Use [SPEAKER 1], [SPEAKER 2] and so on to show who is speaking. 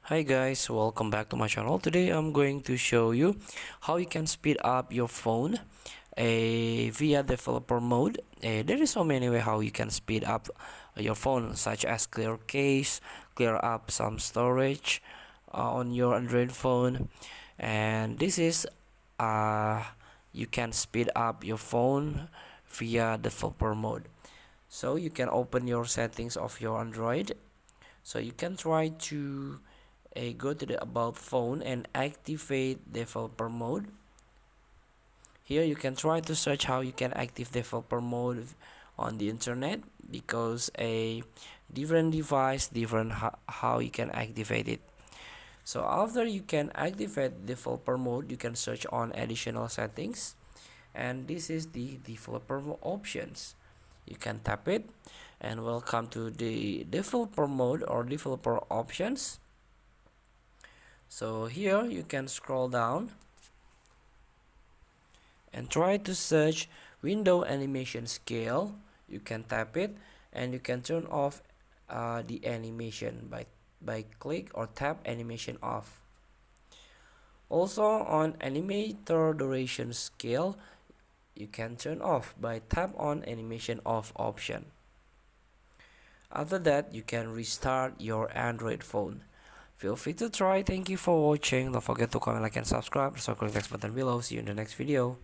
[SPEAKER 1] Hi guys, welcome back to my channel. Today I'm going to show you how you can speed up your phone via developer mode. There is so many way how you can speed up your phone, such as clear case, clear up some storage on your Android phone, and this is you can speed up your phone via developer mode. So you can open your settings of your Android. So you can try to go to the about phone and activate developer mode. Here you can try to search how you can activate developer mode on the internet, because a different device different how you can activate it. So after you can activate developer mode, you can search on additional settings, and this is the developer options. You can tap it and welcome to the developer mode or developer options. So here you can scroll down and try to search window animation scale. You can tap it and you can turn off the animation by click or tap animation off. Also on animator duration scale, you can turn off by tap on animation off option. After that, you can restart your Android phone. Feel free to try. Thank you for watching. Don't forget to comment, like, and subscribe. So click the next button below. See you in the next video.